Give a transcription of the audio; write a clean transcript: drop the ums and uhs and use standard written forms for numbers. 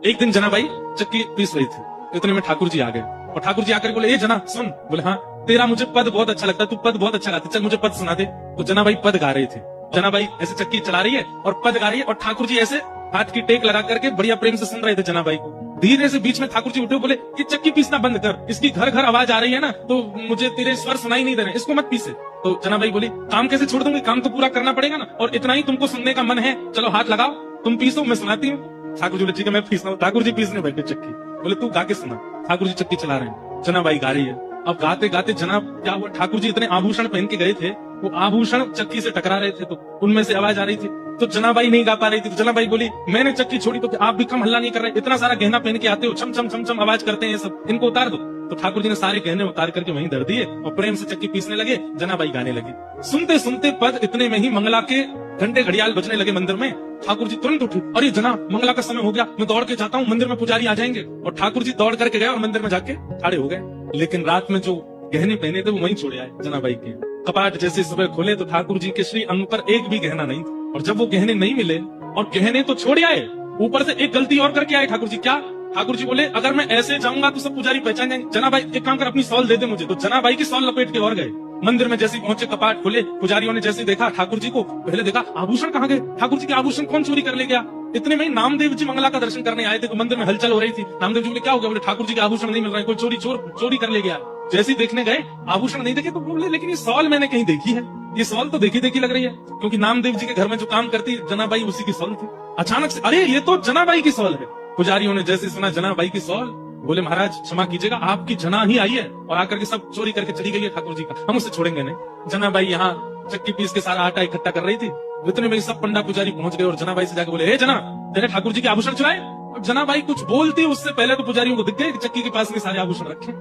एक दिन जना बाई चक्की पीस रही थी, इतने में ठाकुर जी आ गए और ठाकुर जी आकर बोले, ए जना सुन। बोले हाँ, तेरा मुझे पद बहुत अच्छा लगता है, तू पद बहुत अच्छा गाती, चल मुझे पद सुना दे। तो जना बाई पद गा रही थी। जना बाई ऐसे चक्की चला रही है और पद गा रही है और ठाकुर जी ऐसे हाथ की टेक लगा करके बढ़िया प्रेम से सुन रहे थे जना बाई को। धीरे से बीच में ठाकुर जी उठे, बोले ये चक्की पीसना बंद कर, इसकी घर घर आवाज आ रही है ना, तो मुझे तेरे स्वर सुनाई नहीं दे रहे, इसको मत पीसे। तो जना बाई बोली, काम कैसे छोड़ दूंगी, काम तो पूरा करना पड़ेगा ना, और इतना ही तुमको सुनने का मन है, चलो हाथ लगाओ, तुम पीसो, मैं सुनाती हूँ। ठाकुर जी बोले ठीक है मैं पीसना हूँ। ठाकुर जी पीसने बैठे चक्की। बोले तू गा के सुना। ठाकुर जी चक्की चला रहे हैं, जना बाई गा रही है। अब गाते गाते जना क्या हुआ, ठाकुर जी इतने आभूषण पहन के गए थे, वो आभूषण चक्की से टकरा रहे थे, तो उनमें से आवाज आ रही थी। तो जनाबाई नहीं गा पा रही थी, तो जनाबाई बोली मैंने चक्की छोड़ी तो आप भी कम हल्ला नहीं कर रहे, इतना सारा गहना पहन के आते हो, छम छम छम छम आवाज करते हैं ये सब, इनको उतार दो। तो ठाकुर जी ने सारे गहने उतार करके वहीं धर दिए और प्रेम से चक्की पीसने लगे। जनाबाई गाने लगी। सुनते सुनते पद इतने में ही मंगला के घंटे घड़ियाल बजने लगे मंदिर में। ठाकुर जी तुरंत उठे, अरे जना मंगला का समय हो गया, मैं दौड़ के जाता हूँ, मंदिर में पुजारी आ जाएंगे। और ठाकुर जी दौड़ करके गए और मंदिर में जाके खड़े हो गए। लेकिन रात में जो गहने पहने थे वो वहीं छोड़े आए जनाबाई के। कपाट जैसे सुबह खोले तो ठाकुर जी के श्री अंग पर एक भी गहना नहीं था। और जब वो गहने नहीं मिले और गहने तो छोड़ आए, ऊपर से एक गलती और करके आए ठाकुर जी। क्या? ठाकुर जी बोले अगर मैं ऐसे जाऊंगा तो सब पुजारी पहचान जाएंगे, जनाबाई एक काम कर अपनी सॉल दे दे मुझे। तो जनाबाई की सॉल लपेट के और गए। मंदिर में जैसे पहुंचे, कपाट खुले, पुजारियों ने जैसे देखा ठाकुर जी को, पहले देखा आभूषण कहाँ गए, ठाकुर जी के आभूषण कौन चोरी कर ले गया। इतने में नामदेव जी मंगला का दर्शन करने आए थे, तो मंदिर में हलचल हो रही थी। नामदेव जी बोले क्या हो गया? बोले ठाकुर जी के आभूषण नहीं मिल रहे, कोई चोरी कर ले गया। जैसे ही देखने गए, आभूषण नहीं देखे, तो बोले लेकिन ये सॉल मैंने कहीं देखी है, ये सॉल तो देखी देखी लग रही है, क्योंकि नामदेव जी के घर में जो काम करती जनाबाई उसी की सॉल थी। अचानक से अरे ये तो जनाबाई की सॉल है। पुजारियों ने जैसे सुना जनाबाई की सॉल, बोले महाराज क्षमा कीजिएगा, आपकी जना ही आई है और आकर के सब चोरी करके चली गई है ठाकुर जी का, हम उसे छोड़ेंगे नहीं। जनाबाई यहाँ चक्की पीस के सारा आटा इकट्ठा कर रही थी। इतने में सब पंडा पुजारी पहुंच गए और जनाबाई से जाकर बोले, हे जना, तेरे ठाकुर जी के आभूषण चुराए। अब जनाबाई कुछ बोलती उससे पहले तो पुजारियों को दिख गए कि चक्की के पास में सारे आभूषण रखे।